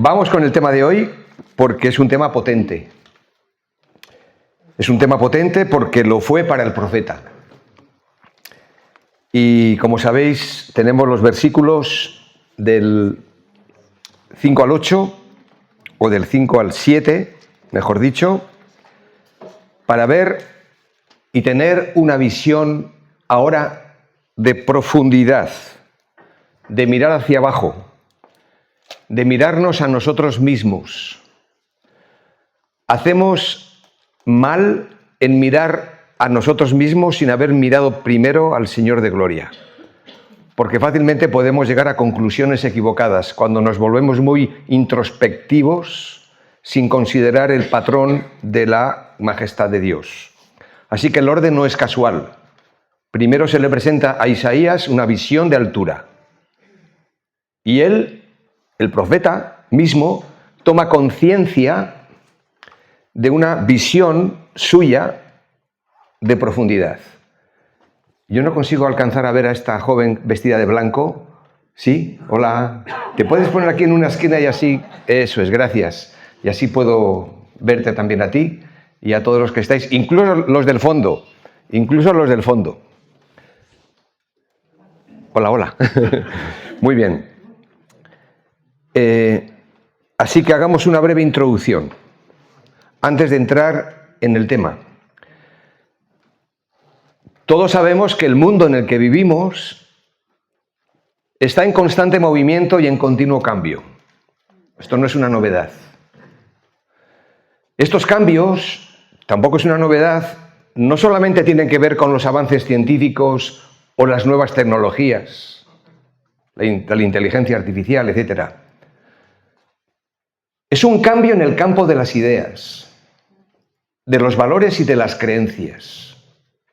Vamos con el tema de hoy porque es un tema potente. Es un tema potente porque lo fue para el profeta. Y como sabéis, tenemos los versículos del 5 al 8, o del 5 al 7, mejor dicho, para ver y tener una visión ahora de profundidad, de mirar hacia abajo, de mirarnos a nosotros mismos. Hacemos mal en mirar a nosotros mismos sin haber mirado primero al Señor de Gloria, porque fácilmente podemos llegar a conclusiones equivocadas cuando nos volvemos muy introspectivos sin considerar el patrón de la majestad de Dios. Así que el orden no es casual. Primero se le presenta a Isaías una visión de altura. Y él, el profeta mismo, toma conciencia de una visión suya de profundidad. Yo no consigo alcanzar a ver a esta joven vestida de blanco. ¿Sí? Hola. ¿Te puedes poner aquí en una esquina y así? Eso es, gracias. Y así puedo verte también a ti y a todos los que estáis, incluso los del fondo. Incluso los del fondo. Hola, hola. Muy bien. Así que hagamos una breve introducción antes de entrar en el tema. Todos sabemos que el mundo en el que vivimos está en constante movimiento y en continuo cambio. Esto no es una novedad. Estos cambios, tampoco es una novedad, no solamente tienen que ver con los avances científicos o las nuevas tecnologías, la inteligencia artificial, etc. Es un cambio en el campo de las ideas, de los valores y de las creencias.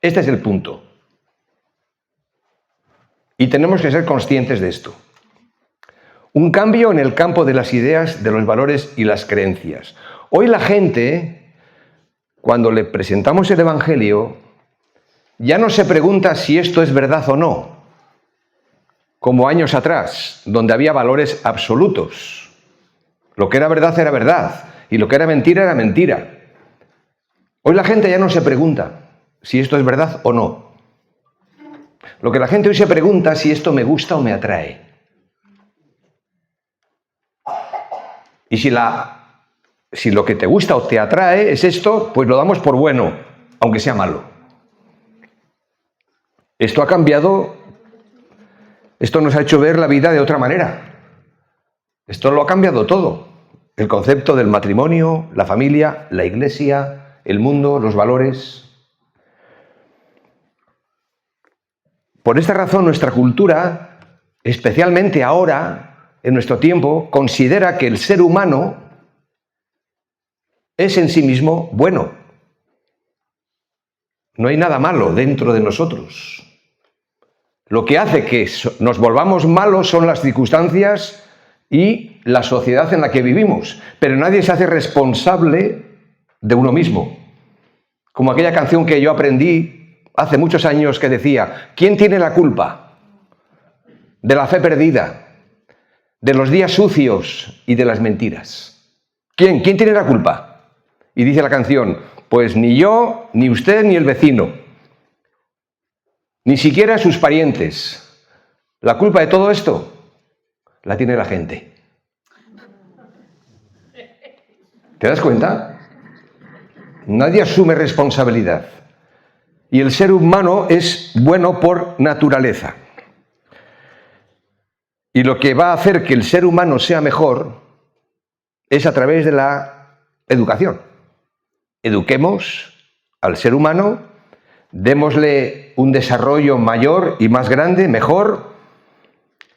Este es el punto. Y tenemos que ser conscientes de esto. Un cambio en el campo de las ideas, de los valores y las creencias. Hoy la gente, cuando le presentamos el Evangelio, ya no se pregunta si esto es verdad o no, como años atrás, donde había valores absolutos. Lo que era verdad, y lo que era mentira. Hoy la gente ya no se pregunta si esto es verdad o no. Lo que la gente hoy se pregunta es si esto me gusta o me atrae. Y si lo que te gusta o te atrae es esto, pues lo damos por bueno, aunque sea malo. Esto ha cambiado, esto nos ha hecho ver la vida de otra manera. Esto lo ha cambiado todo. El concepto del matrimonio, la familia, la iglesia, el mundo, los valores. Por esta razón, nuestra cultura, especialmente ahora, en nuestro tiempo, considera que el ser humano es en sí mismo bueno. No hay nada malo dentro de nosotros. Lo que hace que nos volvamos malos son las circunstancias y la sociedad en la que vivimos. Pero nadie se hace responsable de uno mismo. Como aquella canción que yo aprendí hace muchos años que decía: ¿quién tiene la culpa de la fe perdida, de los días sucios y de las mentiras? ¿Quién tiene la culpa? Y dice la canción: pues ni yo, ni usted, ni el vecino, ni siquiera sus parientes. La culpa de todo esto la tiene la gente. ¿Te das cuenta? Nadie asume responsabilidad. Y el ser humano es bueno por naturaleza. Y lo que va a hacer que el ser humano sea mejor es a través de la educación. Eduquemos al ser humano, démosle un desarrollo mayor y más grande, mejor,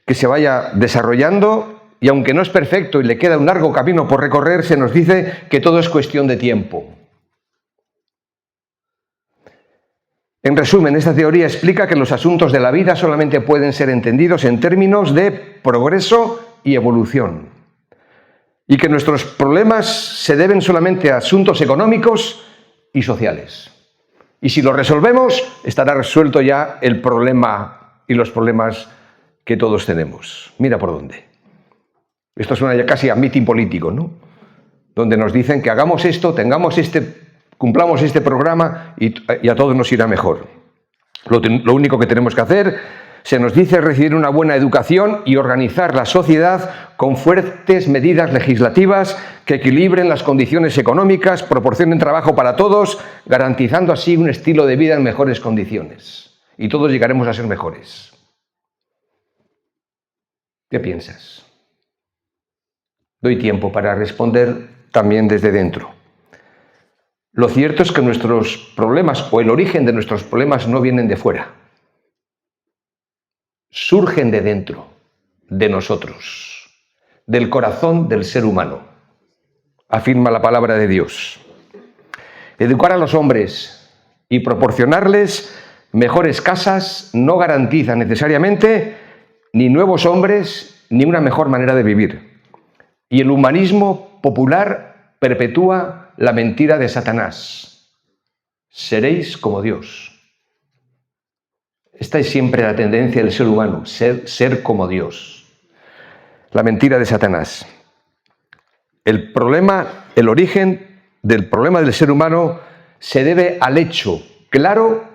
que se vaya desarrollando, y aunque no es perfecto y le queda un largo camino por recorrer, se nos dice que todo es cuestión de tiempo. En resumen, esta teoría explica que los asuntos de la vida solamente pueden ser entendidos en términos de progreso y evolución, y que nuestros problemas se deben solamente a asuntos económicos y sociales. Y si lo resolvemos, estará resuelto ya el problema y los problemas que todos tenemos. Mira por dónde. Esto suena ya casi a mitin político, ¿no? Donde nos dicen que hagamos esto, cumplamos este programa y a todos nos irá mejor. Lo único que tenemos que hacer, se nos dice, es recibir una buena educación y organizar la sociedad con fuertes medidas legislativas que equilibren las condiciones económicas, proporcionen trabajo para todos, garantizando así un estilo de vida en mejores condiciones. Y todos llegaremos a ser mejores. ¿Qué piensas? Doy tiempo para responder también desde dentro. Lo cierto es que nuestros problemas o el origen de nuestros problemas no vienen de fuera. Surgen de dentro, de nosotros, del corazón del ser humano, afirma la palabra de Dios. Educar a los hombres y proporcionarles mejores casas no garantiza necesariamente ni nuevos hombres ni una mejor manera de vivir. Y el humanismo popular perpetúa la mentira de Satanás. Seréis como Dios. Esta es siempre la tendencia del ser humano, ser como Dios. La mentira de Satanás. El origen del problema del ser humano se debe al hecho claro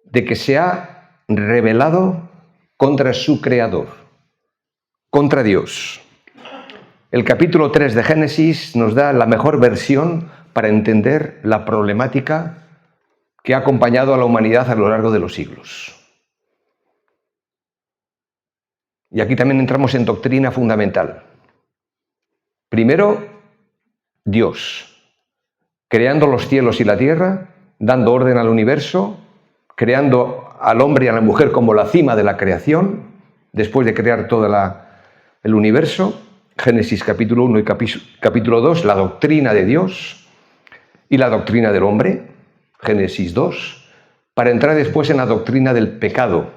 de que se ha rebelado contra su creador, contra Dios. El capítulo 3 de Génesis nos da la mejor versión para entender la problemática que ha acompañado a la humanidad a lo largo de los siglos. Y aquí también entramos en doctrina fundamental. Primero, Dios, creando los cielos y la tierra, dando orden al universo, creando al hombre y a la mujer como la cima de la creación, después de crear todo el universo. Génesis capítulo 1 y capítulo 2, la doctrina de Dios y la doctrina del hombre, Génesis 2, para entrar después en la doctrina del pecado,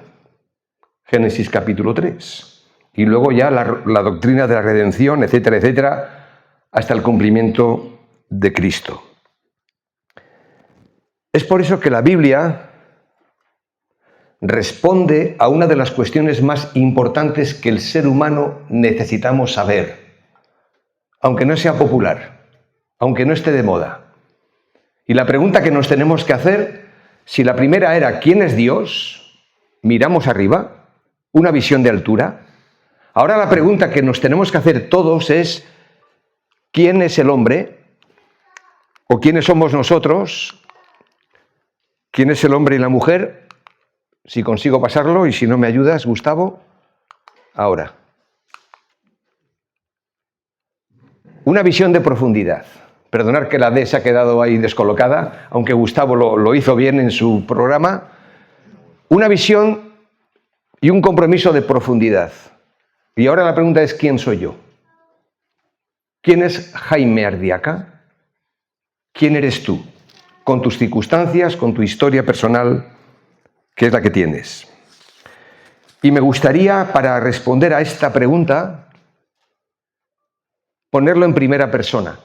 Génesis capítulo 3, y luego ya la doctrina de la redención, etcétera, etcétera, hasta el cumplimiento de Cristo. Es por eso que la Biblia responde a una de las cuestiones más importantes que el ser humano necesitamos saber, aunque no sea popular, aunque no esté de moda. Y la pregunta que nos tenemos que hacer, si la primera era ¿quién es Dios?, miramos arriba, una visión de altura. Ahora la pregunta que nos tenemos que hacer todos es ¿quién es el hombre? ¿O quiénes somos nosotros? ¿Quién es el hombre y la mujer? Si consigo pasarlo y si no me ayudas, Gustavo. Ahora. Una visión de profundidad. Perdonad que la D se ha quedado ahí descolocada, aunque Gustavo lo hizo bien en su programa. Una visión y un compromiso de profundidad. Y ahora la pregunta es ¿quién soy yo? ¿Quién es Jaime Ardiaca? ¿Quién eres tú? Con tus circunstancias, con tu historia personal, que es la que tienes. Y me gustaría, para responder a esta pregunta, ponerlo en primera persona.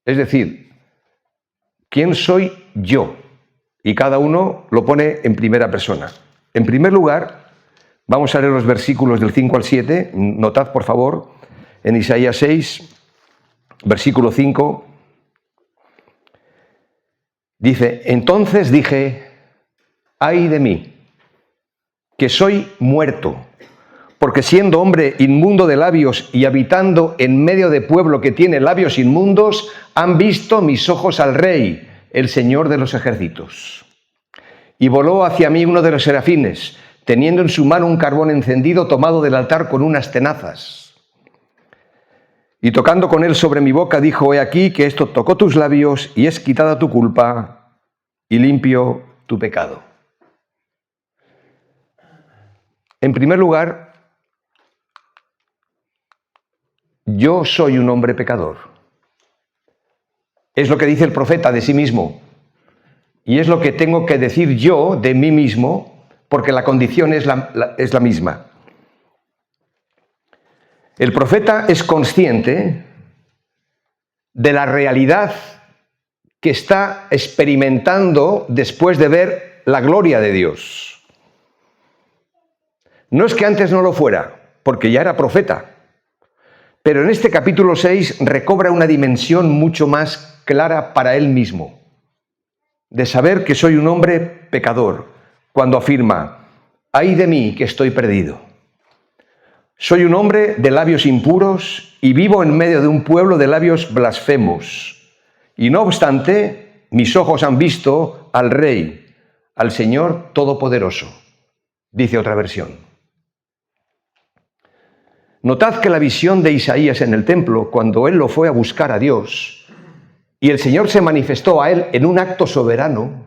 Es decir, ¿quién soy yo? Y cada uno lo pone en primera persona. En primer lugar, vamos a leer los versículos del 5 al 7. Notad, por favor, en Isaías 6, versículo 5. Dice, entonces dije, ay de mí, que soy muerto, porque siendo hombre inmundo de labios y habitando en medio de pueblo que tiene labios inmundos, han visto mis ojos al Rey, el Señor de los ejércitos. Y voló hacia mí uno de los serafines, teniendo en su mano un carbón encendido tomado del altar con unas tenazas. Y tocando con él sobre mi boca, dijo, he aquí que esto tocó tus labios y es quitada tu culpa y limpio tu pecado. En primer lugar, yo soy un hombre pecador. Es lo que dice el profeta de sí mismo. Y es lo que tengo que decir yo de mí mismo, porque la condición es la misma. El profeta es consciente de la realidad que está experimentando después de ver la gloria de Dios. No es que antes no lo fuera, porque ya era profeta, Pero en este capítulo 6 recobra una dimensión mucho más clara para él mismo, de saber que soy un hombre pecador, cuando afirma: ¡ay de mí que estoy perdido! Soy un hombre de labios impuros y vivo en medio de un pueblo de labios blasfemos. Y no obstante, mis ojos han visto al Rey, al Señor Todopoderoso, dice otra versión. Notad que la visión de Isaías en el templo, cuando él lo fue a buscar a Dios, y el Señor se manifestó a él en un acto soberano,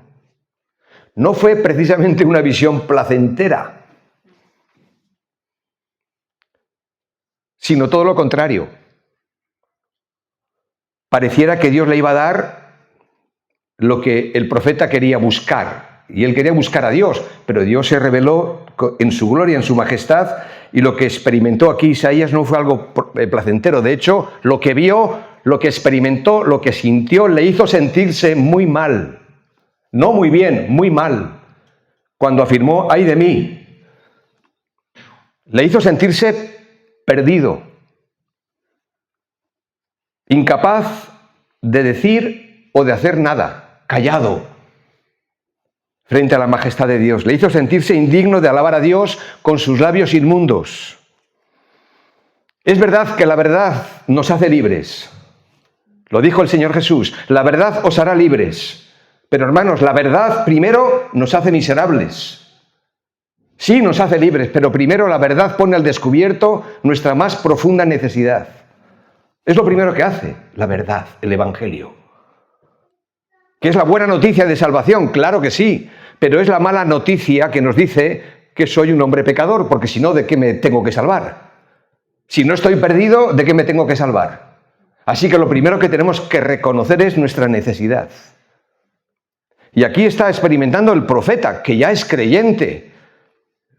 no fue precisamente una visión placentera, sino todo lo contrario. Pareciera que Dios le iba a dar lo que el profeta quería buscar, y él quería buscar a Dios, pero Dios se reveló en su gloria, en su majestad, y lo que experimentó aquí Isaías no fue algo placentero. De hecho, lo que vio, lo que experimentó, lo que sintió, le hizo sentirse muy mal, no muy bien, muy mal, cuando afirmó: ¡ay de mí! Le hizo sentirse perdido, incapaz de decir o de hacer nada, callado frente a la majestad de Dios. Le hizo sentirse indigno de alabar a Dios con sus labios inmundos. Es verdad que la verdad nos hace libres. Lo dijo el Señor Jesús: la verdad os hará libres. Pero hermanos, la verdad primero nos hace miserables. Sí, nos hace libres, pero primero la verdad pone al descubierto nuestra más profunda necesidad. Es lo primero que hace la verdad, el Evangelio. ¿Qué es la buena noticia de salvación? Claro que sí, pero es la mala noticia que nos dice que soy un hombre pecador, porque si no, ¿de qué me tengo que salvar? Si no estoy perdido, ¿de qué me tengo que salvar? Así que lo primero que tenemos que reconocer es nuestra necesidad. Y aquí está experimentando el profeta, que ya es creyente.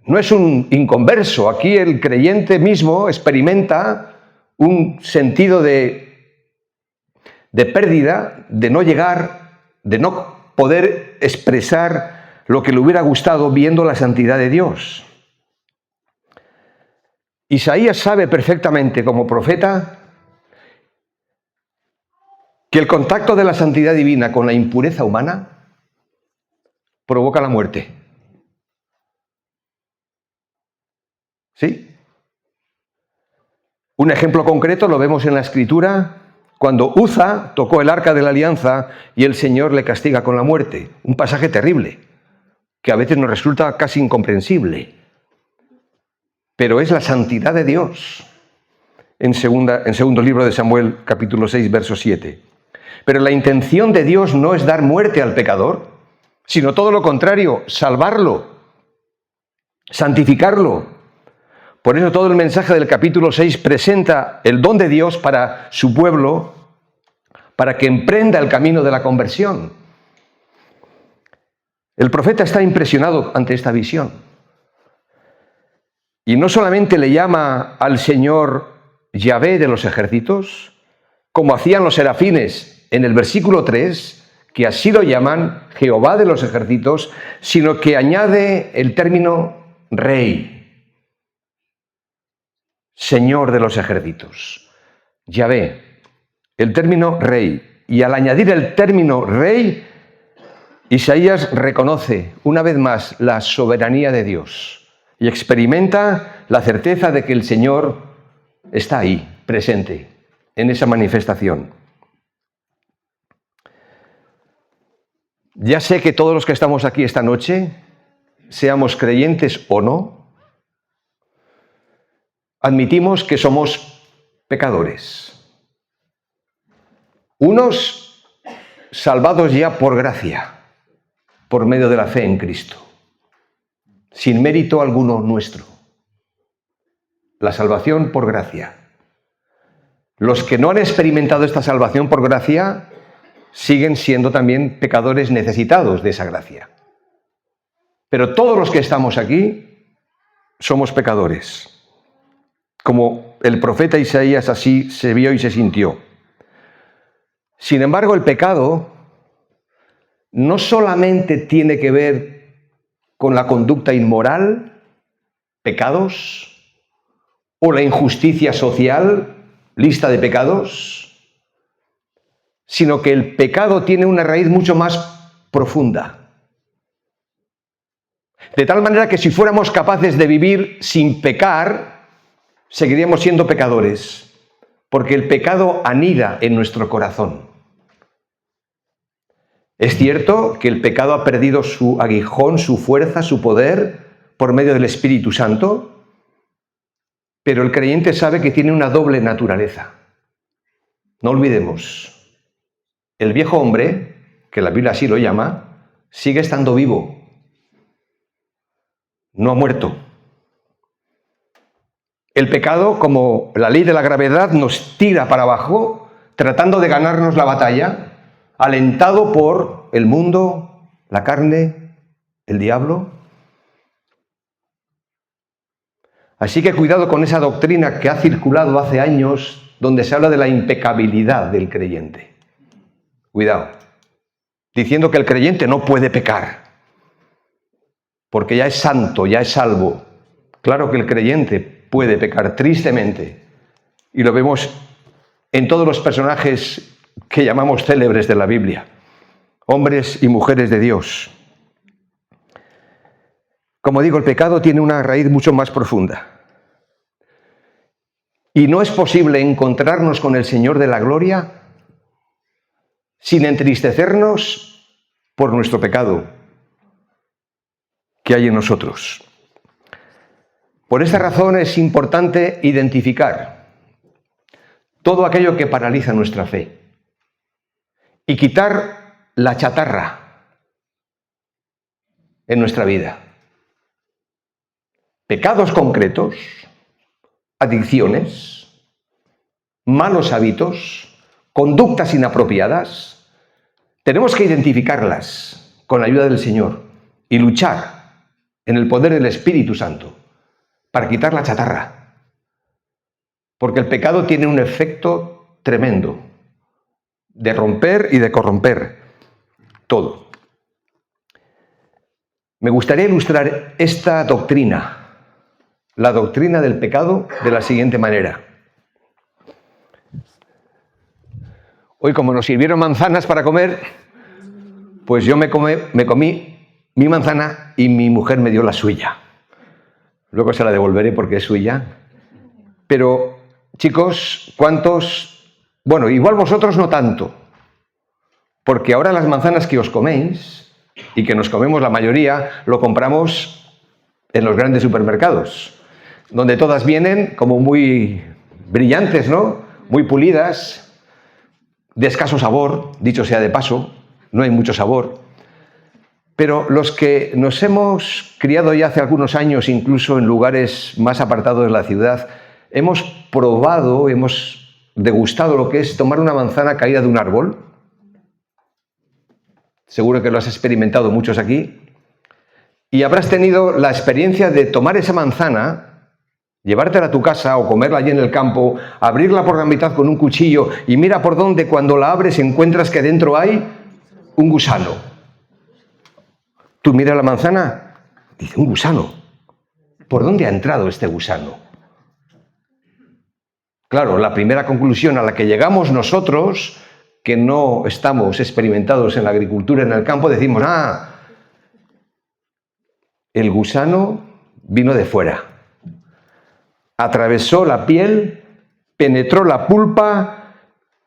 No es un inconverso. Aquí el creyente mismo experimenta un sentido de pérdida, de no llegar, de no poder expresar lo que le hubiera gustado viendo la santidad de Dios. Isaías sabe perfectamente como profeta que el contacto de la santidad divina con la impureza humana provoca la muerte. ¿Sí? Un ejemplo concreto lo vemos en la Escritura cuando Uza tocó el arca de la alianza y el Señor le castiga con la muerte. Un pasaje terrible, que a veces nos resulta casi incomprensible. Pero es la santidad de Dios. En segundo libro de Samuel, capítulo 6, verso 7. Pero la intención de Dios no es dar muerte al pecador, sino todo lo contrario, salvarlo, santificarlo. Por eso todo el mensaje del capítulo 6 presenta el don de Dios para su pueblo, para que emprenda el camino de la conversión. El profeta está impresionado ante esta visión. Y no solamente le llama al Señor Yahvé de los ejércitos, como hacían los serafines en el versículo 3, que así lo llaman Jehová de los ejércitos, sino que añade el término Rey, Señor de los ejércitos, Yahvé, el término Rey. Y al añadir el término Rey, Isaías reconoce una vez más la soberanía de Dios y experimenta la certeza de que el Señor está ahí, presente, en esa manifestación. Ya sé que todos los que estamos aquí esta noche, seamos creyentes o no, admitimos que somos pecadores. Unos salvados ya por gracia, por medio de la fe en Cristo, sin mérito alguno nuestro. La salvación por gracia. Los que no han experimentado esta salvación por gracia siguen siendo también pecadores necesitados de esa gracia. Pero todos los que estamos aquí somos pecadores. Como el profeta Isaías así se vio y se sintió. Sin embargo, el pecado no solamente tiene que ver con la conducta inmoral, pecados, o la injusticia social, lista de pecados, sino que el pecado tiene una raíz mucho más profunda. De tal manera que si fuéramos capaces de vivir sin pecar, seguiríamos siendo pecadores, porque el pecado anida en nuestro corazón. Es cierto que el pecado ha perdido su aguijón, su fuerza, su poder por medio del Espíritu Santo, pero el creyente sabe que tiene una doble naturaleza. No olvidemos, el viejo hombre, que la Biblia así lo llama, sigue estando vivo, no ha muerto. El pecado, como la ley de la gravedad, nos tira para abajo, tratando de ganarnos la batalla, alentado por el mundo, la carne, el diablo. Así que cuidado con esa doctrina que ha circulado hace años, donde se habla de la impecabilidad del creyente. Cuidado, diciendo que el creyente no puede pecar, porque ya es santo, ya es salvo. Claro que el creyente puede pecar, tristemente, y lo vemos en todos los personajes que llamamos célebres de la Biblia, hombres y mujeres de Dios. Como digo, el pecado tiene una raíz mucho más profunda. Y no es posible encontrarnos con el Señor de la gloria sin entristecernos por nuestro pecado que hay en nosotros. Por esta razón es importante identificar todo aquello que paraliza nuestra fe y quitar la chatarra en nuestra vida. Pecados concretos, adicciones, malos hábitos, conductas inapropiadas, tenemos que identificarlas con la ayuda del Señor y luchar en el poder del Espíritu Santo para quitar la chatarra. Porque el pecado tiene un efecto tremendo de romper y de corromper todo. Me gustaría ilustrar esta doctrina, la doctrina del pecado, de la siguiente manera. Hoy, como nos sirvieron manzanas para comer, pues yo me comí mi manzana y mi mujer me dio la suya. Luego se la devolveré porque es suya. Pero, chicos, ¿cuántos? Bueno, igual vosotros no tanto, porque ahora las manzanas que os coméis y que nos comemos la mayoría, lo compramos en los grandes supermercados, donde todas vienen como muy brillantes, ¿no? Muy pulidas, de escaso sabor, dicho sea de paso, no hay mucho sabor. Pero los que nos hemos criado ya hace algunos años, incluso en lugares más apartados de la ciudad, hemos probado, hemos degustado lo que es tomar una manzana caída de un árbol. Seguro que lo has experimentado muchos aquí. Y habrás tenido la experiencia de tomar esa manzana, llevártela a tu casa o comerla allí en el campo, abrirla por la mitad con un cuchillo y mira por dónde, cuando la abres encuentras que dentro hay un gusano. Tú miras la manzana, dice, un gusano. ¿Por dónde ha entrado este gusano? Claro, la primera conclusión a la que llegamos nosotros, que no estamos experimentados en la agricultura, en el campo, decimos, el gusano vino de fuera. Atravesó la piel, penetró la pulpa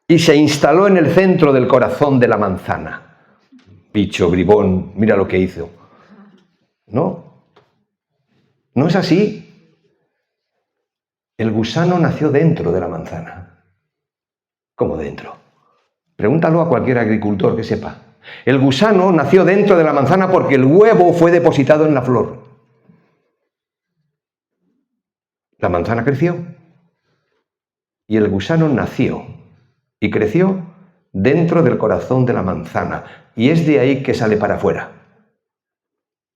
y se instaló en el centro del corazón de la manzana. Bicho, bribón, mira lo que hizo. No, no es así. El gusano nació dentro de la manzana. ¿Cómo dentro? Pregúntalo a cualquier agricultor que sepa. El gusano nació dentro de la manzana porque el huevo fue depositado en la flor. La manzana creció y el gusano nació y creció dentro del corazón de la manzana. Y es de ahí que sale para afuera.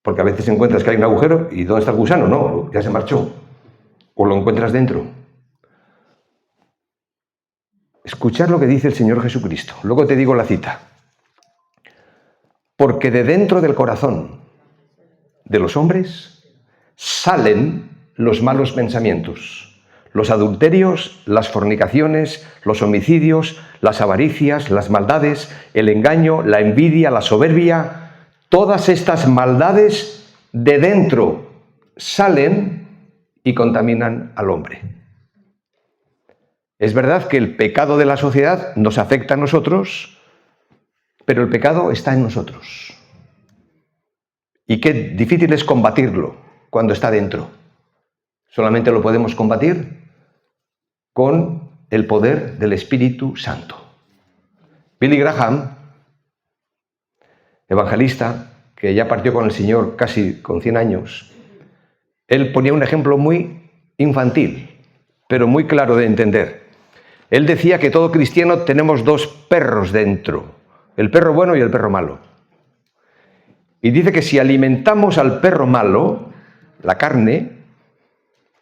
Porque a veces encuentras que hay un agujero y ¿dónde está el gusano? No, ya se marchó. O lo encuentras dentro. Escuchad lo que dice el Señor Jesucristo. Luego te digo la cita. Porque de dentro del corazón de los hombres salen los malos pensamientos, los adulterios, las fornicaciones, los homicidios, las avaricias, las maldades, el engaño, la envidia, la soberbia. Todas estas maldades de dentro salen y contaminan al hombre. Es verdad que el pecado de la sociedad nos afecta a nosotros, pero el pecado está en nosotros. Y qué difícil es combatirlo cuando está dentro. Solamente lo podemos combatir con el poder del Espíritu Santo. Billy Graham, evangelista, que ya partió con el Señor casi con 100 años, él ponía un ejemplo muy infantil, pero muy claro de entender. Él decía que todo cristiano tenemos dos perros dentro, el perro bueno y el perro malo. Y dice que si alimentamos al perro malo, la carne,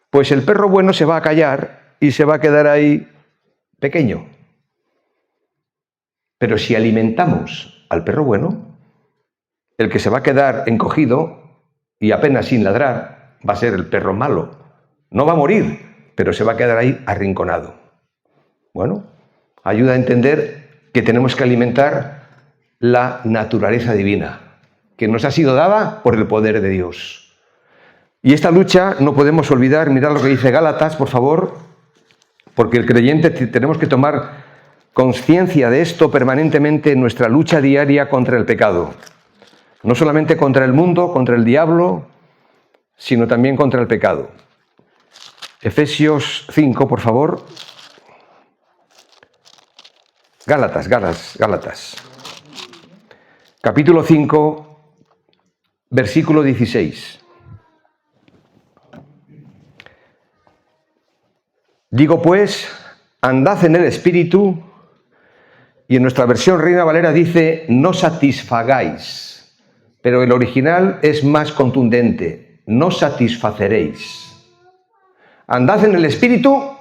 pues el perro bueno se va a callar y se va a quedar ahí pequeño. Pero si alimentamos al perro bueno, el que se va a quedar encogido y apenas sin ladrar va a ser el perro malo. No va a morir, pero se va a quedar ahí arrinconado. Bueno, ayuda a entender que tenemos que alimentar la naturaleza divina, que nos ha sido dada por el poder de Dios. Y esta lucha no podemos olvidar, mirad lo que dice Gálatas, por favor, porque el creyente tenemos que tomar conciencia de esto permanentemente en nuestra lucha diaria contra el pecado. No solamente contra el mundo, contra el diablo, sino también contra el pecado. Efesios 5, por favor. Gálatas. Capítulo 5, versículo 16. Digo pues, andad en el Espíritu, y en nuestra versión Reina Valera dice, no satisfagáis, pero el original es más contundente, no satisfaceréis. Andad en el Espíritu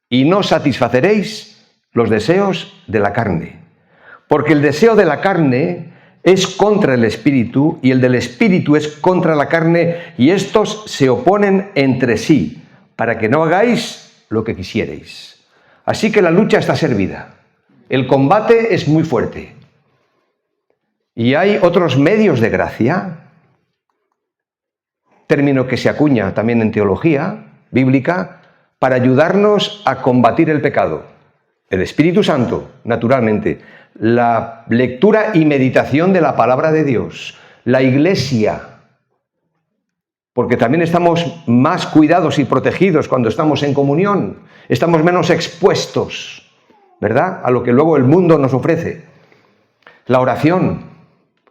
y no satisfaceréis los deseos de la carne, porque el deseo de la carne es contra el Espíritu y el del Espíritu es contra la carne, y estos se oponen entre sí, para que no hagáis lo que quisierais. Así que la lucha está servida. El combate es muy fuerte. Y hay otros medios de gracia, término que se acuña también en teología bíblica, para ayudarnos a combatir el pecado. El Espíritu Santo, naturalmente, la lectura y meditación de la palabra de Dios, la Iglesia, porque también estamos más cuidados y protegidos cuando estamos en comunión, estamos menos expuestos, ¿verdad?, a lo que luego el mundo nos ofrece. La oración,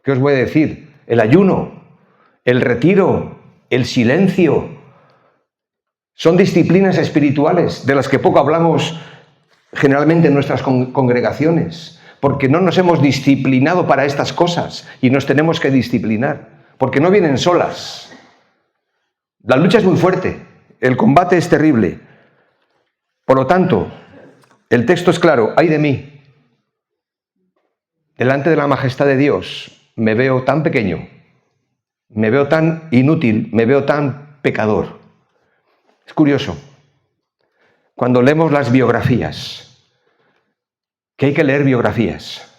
¿qué os voy a decir? El ayuno, el retiro, el silencio, son disciplinas espirituales de las que poco hablamos generalmente en nuestras congregaciones, porque no nos hemos disciplinado para estas cosas y nos tenemos que disciplinar, porque no vienen solas. La lucha es muy fuerte, el combate es terrible. Por lo tanto, el texto es claro, ¡ay de mí! Delante de la majestad de Dios me veo tan pequeño, me veo tan inútil, me veo tan pecador. Es curioso, cuando leemos las biografías, que hay que leer biografías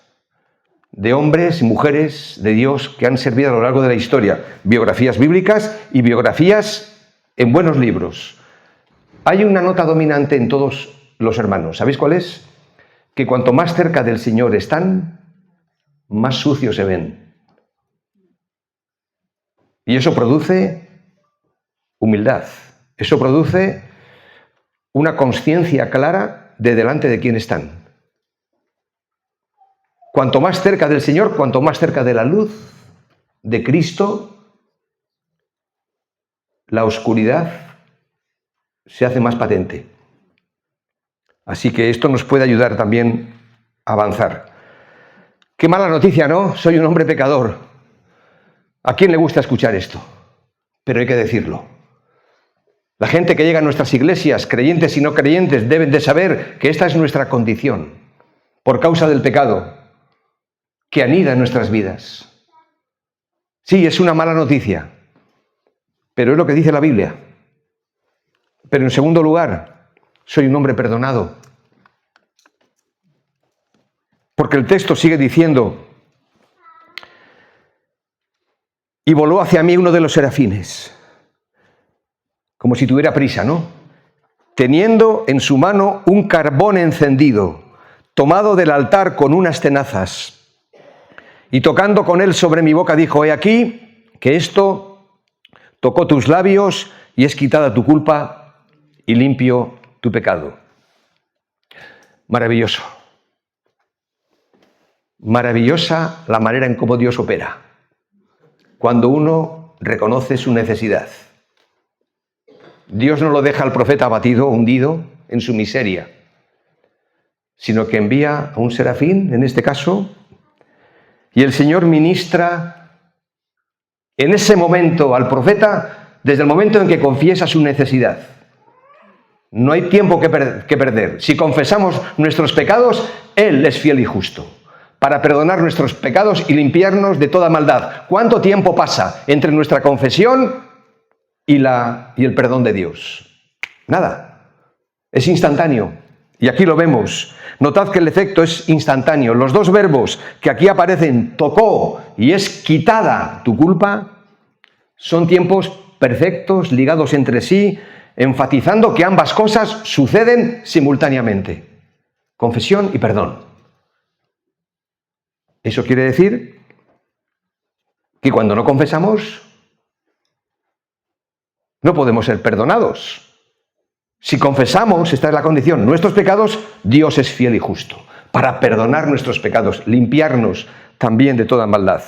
de hombres y mujeres de Dios que han servido a lo largo de la historia, biografías bíblicas y biografías en buenos libros. Hay una nota dominante en todos los hermanos, ¿sabéis cuál es? Que cuanto más cerca del Señor están, más sucios se ven. Y eso produce humildad, eso produce una conciencia clara de delante de quién están. Cuanto más cerca del Señor, cuanto más cerca de la luz de Cristo, la oscuridad se hace más patente. Así que esto nos puede ayudar también a avanzar. Qué mala noticia, ¿no? Soy un hombre pecador. ¿A quién le gusta escuchar esto? Pero hay que decirlo. La gente que llega a nuestras iglesias, creyentes y no creyentes, deben de saber que esta es nuestra condición, por causa del pecado que anida en nuestras vidas. Sí, es una mala noticia, pero es lo que dice la Biblia. Pero en segundo lugar, soy un hombre perdonado. Porque el texto sigue diciendo, y voló hacia mí uno de los serafines, como si tuviera prisa, ¿no? Teniendo en su mano un carbón encendido, tomado del altar con unas tenazas, y tocando con él sobre mi boca, dijo, he aquí que esto tocó tus labios y es quitada tu culpa y limpio tu pecado. Maravilloso. Maravillosa la manera en cómo Dios opera, cuando uno reconoce su necesidad. Dios no lo deja al profeta abatido, hundido en su miseria, sino que envía a un serafín, en este caso, y el Señor ministra en ese momento al profeta desde el momento en que confiesa su necesidad. No hay tiempo que perder. Si confesamos nuestros pecados, Él es fiel y justo para perdonar nuestros pecados y limpiarnos de toda maldad. ¿Cuánto tiempo pasa entre nuestra confesión y el perdón de Dios? Nada. Es instantáneo. Y aquí lo vemos. Notad que el efecto es instantáneo. Los dos verbos que aquí aparecen, tocó y es quitada tu culpa, son tiempos perfectos, ligados entre sí, enfatizando que ambas cosas suceden simultáneamente. Confesión y perdón. Eso quiere decir que cuando no confesamos, no podemos ser perdonados. Si confesamos, esta es la condición, nuestros pecados, Dios es fiel y justo para perdonar nuestros pecados, limpiarnos también de toda maldad.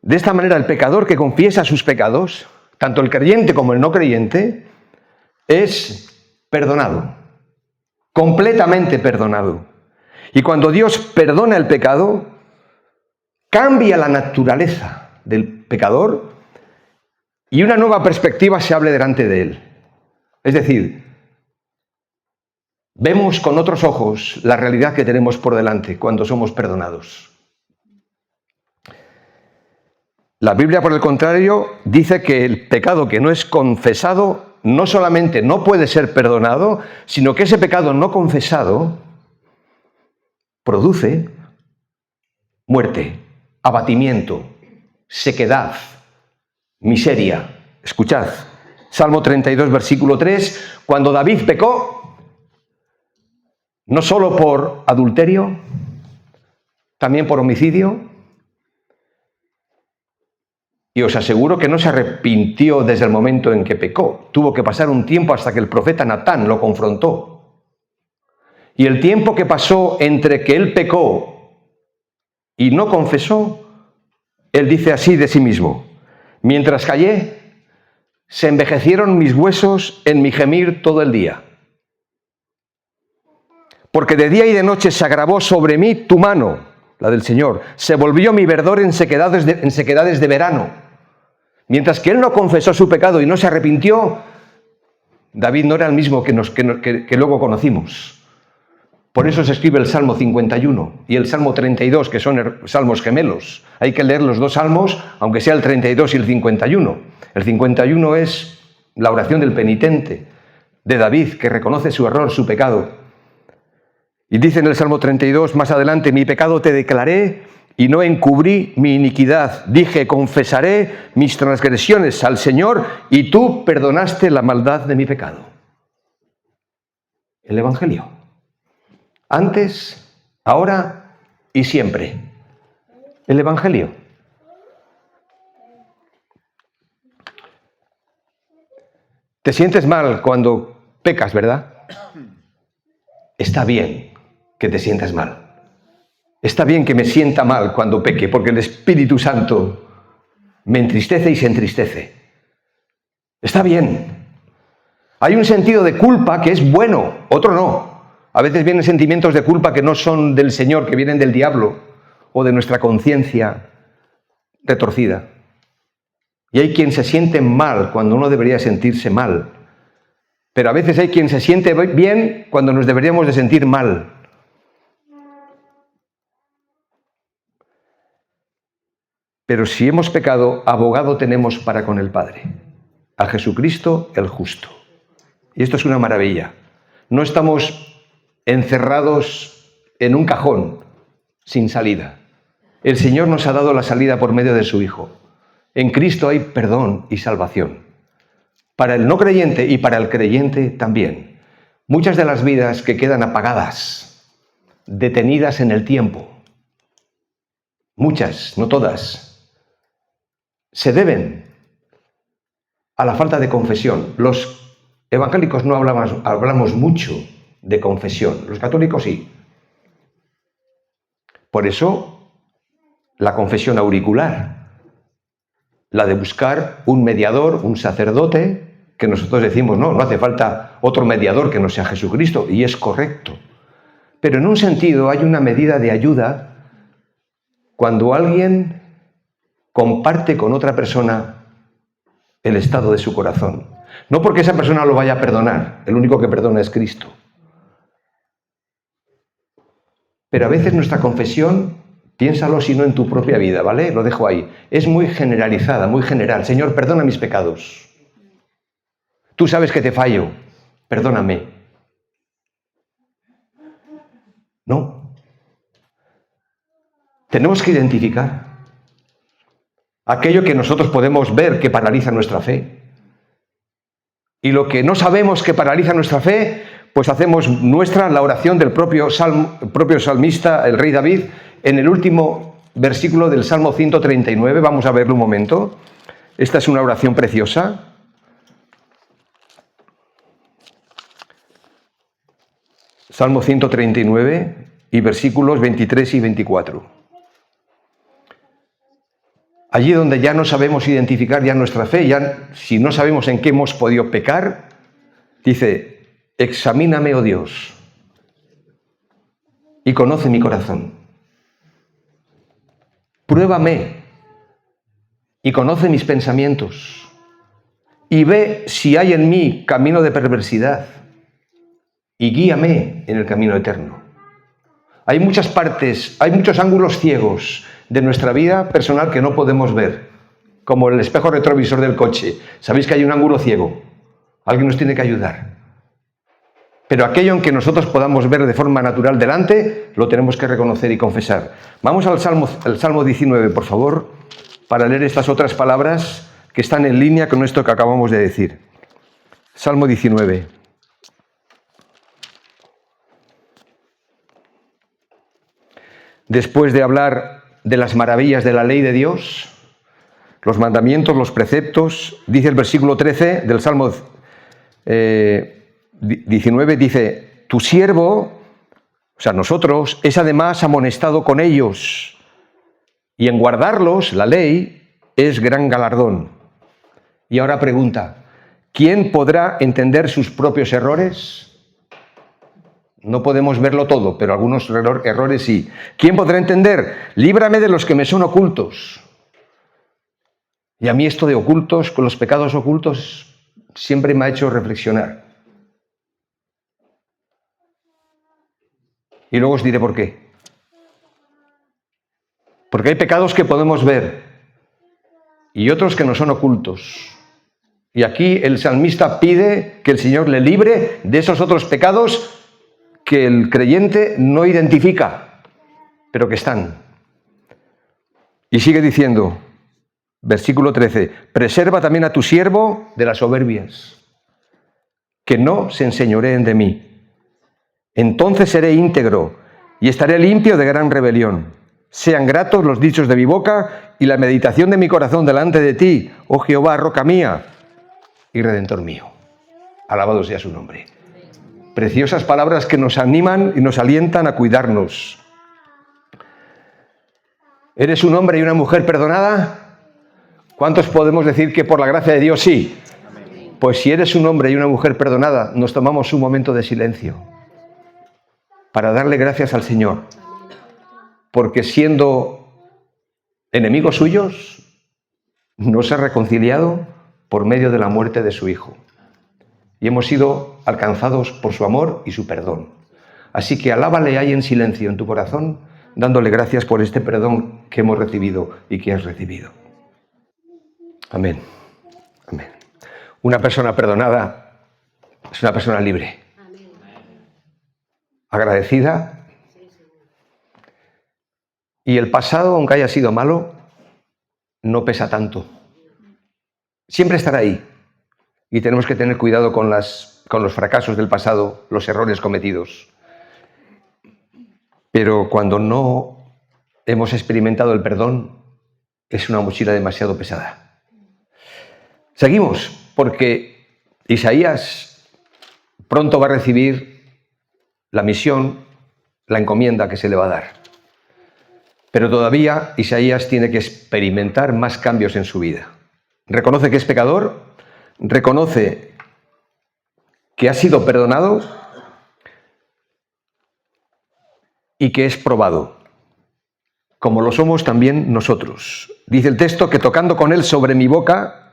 De esta manera, el pecador que confiesa sus pecados, tanto el creyente como el no creyente, es perdonado, completamente perdonado. Y cuando Dios perdona el pecado, cambia la naturaleza del pecador y una nueva perspectiva se abre delante de él. Es decir, vemos con otros ojos la realidad que tenemos por delante cuando somos perdonados. La Biblia, por el contrario, dice que el pecado que no es confesado no solamente no puede ser perdonado, sino que ese pecado no confesado produce muerte, abatimiento, sequedad, miseria. Escuchad, Salmo 32, versículo 3, cuando David pecó, no solo por adulterio, también por homicidio, y os aseguro que no se arrepintió desde el momento en que pecó. Tuvo que pasar un tiempo hasta que el profeta Natán lo confrontó. Y el tiempo que pasó entre que él pecó y no confesó, él dice así de sí mismo, mientras callé, se envejecieron mis huesos en mi gemir todo el día. Porque de día y de noche se agravó sobre mí tu mano, la del Señor, se volvió mi verdor en sequedades de verano. Mientras que él no confesó su pecado y no se arrepintió, David no era el mismo que luego conocimos. Por eso se escribe el Salmo 51 y el Salmo 32, que son salmos gemelos. Hay que leer los dos salmos, aunque sea el 32 y el 51. El 51 es la oración del penitente, de David, que reconoce su error, su pecado. Y dice en el Salmo 32, más adelante, mi pecado te declaré y no encubrí mi iniquidad. Dije, confesaré mis transgresiones al Señor y tú perdonaste la maldad de mi pecado. El Evangelio. Antes, ahora y siempre. El Evangelio. Te sientes mal cuando pecas, ¿verdad? Está bien que te sientas mal. Está bien que me sienta mal cuando peque, porque el Espíritu Santo me entristece y se entristece. Está bien. Hay un sentido de culpa que es bueno, otro no. A veces vienen sentimientos de culpa que no son del Señor, que vienen del diablo o de nuestra conciencia retorcida. Y hay quien se siente mal cuando uno debería sentirse mal. Pero a veces hay quien se siente bien cuando nos deberíamos de sentir mal. Pero si hemos pecado, abogado tenemos para con el Padre, a Jesucristo el justo. Y esto es una maravilla. No estamos encerrados en un cajón sin salida. El Señor nos ha dado la salida por medio de su Hijo. En Cristo hay perdón y salvación. Para el no creyente y para el creyente también. Muchas de las vidas que quedan apagadas, detenidas en el tiempo, muchas, no todas, se deben a la falta de confesión. Los evangélicos no hablamos mucho de confesión, los católicos sí. Por eso, la confesión auricular, la de buscar un mediador, un sacerdote, que nosotros decimos, no hace falta otro mediador que no sea Jesucristo, y es correcto. Pero en un sentido hay una medida de ayuda cuando alguien comparte con otra persona el estado de su corazón. No porque esa persona lo vaya a perdonar, el único que perdona es Cristo. Pero a veces nuestra confesión, piénsalo si no en tu propia vida, ¿vale? Lo dejo ahí. Es muy generalizada, muy general. Señor, perdona mis pecados. Tú sabes que te fallo, perdóname. No. Tenemos que identificar aquello que nosotros podemos ver que paraliza nuestra fe. Y lo que no sabemos que paraliza nuestra fe, pues hacemos nuestra la oración del propio salmista, el rey David, en el último versículo del Salmo 139. Vamos a verlo un momento. Esta es una oración preciosa. Salmo 139 y versículos 23 y 24. Allí donde ya no sabemos identificar ya nuestra fe, ya si no sabemos en qué hemos podido pecar, dice, examíname, oh Dios, y conoce mi corazón. Pruébame y conoce mis pensamientos y ve si hay en mí camino de perversidad y guíame en el camino eterno. Hay muchas partes, hay muchos ángulos ciegos de nuestra vida personal que no podemos ver, como el espejo retrovisor del coche. Sabéis que hay un ángulo ciego. Alguien nos tiene que ayudar. Pero aquello en que nosotros podamos ver de forma natural delante, lo tenemos que reconocer y confesar. Vamos al Salmo 19, por favor, para leer estas otras palabras que están en línea con esto que acabamos de decir. Salmo 19. Después de hablar de las maravillas de la ley de Dios, los mandamientos, los preceptos, dice el versículo 13 del Salmo 19, dice, tu siervo, o sea, nosotros, es además amonestado con ellos, y en guardarlos, la ley, es gran galardón. Y ahora pregunta, ¿quién podrá entender sus propios errores? No podemos verlo todo, pero algunos errores sí. ¿Quién podrá entender? Líbrame de los que me son ocultos. Y a mí esto de ocultos, con los pecados ocultos, siempre me ha hecho reflexionar. Y luego os diré por qué. Porque hay pecados que podemos ver y otros que no son ocultos. Y aquí el salmista pide que el Señor le libre de esos otros pecados que el creyente no identifica, pero que están. Y sigue diciendo, versículo 13, preserva también a tu siervo de las soberbias, que no se enseñoreen de mí. Entonces seré íntegro y estaré limpio de gran rebelión. Sean gratos los dichos de mi boca y la meditación de mi corazón delante de ti, oh Jehová, roca mía y redentor mío. Alabado sea su nombre. Preciosas palabras que nos animan y nos alientan a cuidarnos. ¿Eres un hombre y una mujer perdonada? ¿Cuántos podemos decir que por la gracia de Dios sí? Pues si eres un hombre y una mujer perdonada, nos tomamos un momento de silencio para darle gracias al Señor. Porque siendo enemigos suyos, nos ha reconciliado por medio de la muerte de su Hijo. Y hemos sido alcanzados por su amor y su perdón. Así que alábale ahí en silencio en tu corazón, dándole gracias por este perdón que hemos recibido y que has recibido. Amén. Amén. Una persona perdonada es una persona libre, agradecida, y el pasado, aunque haya sido malo, no pesa tanto. Siempre estará ahí, y tenemos que tener cuidado con los fracasos del pasado, los errores cometidos. Pero cuando no hemos experimentado el perdón, es una mochila demasiado pesada. Seguimos, porque Isaías pronto va a recibir la misión, la encomienda que se le va a dar. Pero todavía Isaías tiene que experimentar más cambios en su vida. Reconoce que es pecador, reconoce que ha sido perdonado y que es probado, como lo somos también nosotros. Dice el texto que tocando con él sobre mi boca,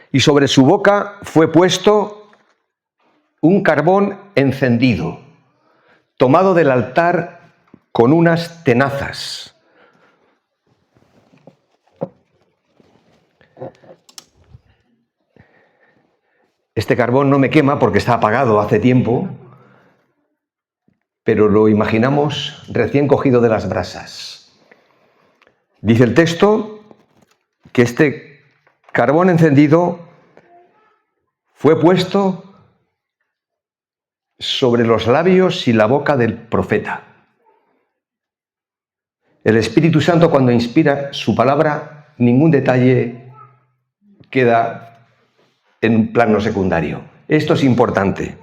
y sobre su boca fue puesto un carbón encendido, tomado del altar con unas tenazas. Este carbón no me quema porque está apagado hace tiempo, pero lo imaginamos recién cogido de las brasas. Dice el texto que este carbón encendido fue puesto sobre los labios y la boca del profeta. El Espíritu Santo, cuando inspira su palabra, ningún detalle queda en un plano secundario. Esto es importante.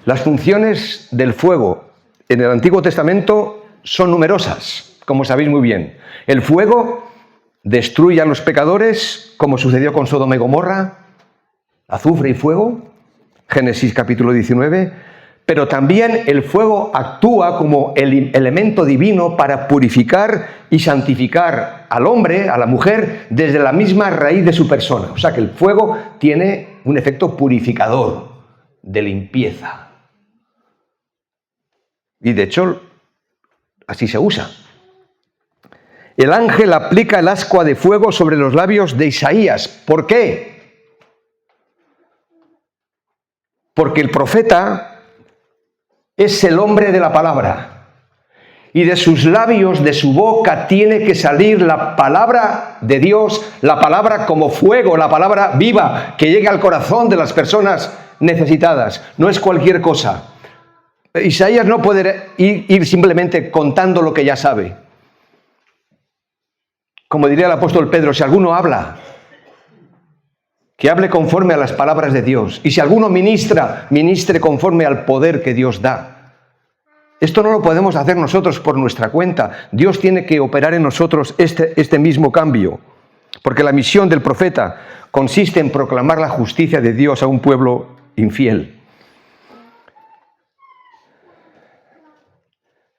Las funciones del fuego en el Antiguo Testamento son numerosas, como sabéis muy bien. El fuego destruye a los pecadores, como sucedió con Sodoma y Gomorra, azufre y fuego, Génesis capítulo 19, pero también el fuego actúa como el elemento divino para purificar y santificar al hombre, a la mujer, desde la misma raíz de su persona. O sea que el fuego tiene un efecto purificador, de limpieza. Y de hecho, así se usa. El ángel aplica el ascua de fuego sobre los labios de Isaías. ¿Por qué? Porque el profeta es el hombre de la palabra. Y de sus labios, de su boca, tiene que salir la palabra de Dios, la palabra como fuego, la palabra viva, que llegue al corazón de las personas necesitadas. No es cualquier cosa. Isaías no puede ir simplemente contando lo que ya sabe. Como diría el apóstol Pedro, si alguno habla, que hable conforme a las palabras de Dios. Y si alguno ministre conforme al poder que Dios da. Esto no lo podemos hacer nosotros por nuestra cuenta. Dios tiene que operar en nosotros este mismo cambio. Porque la misión del profeta consiste en proclamar la justicia de Dios a un pueblo infiel.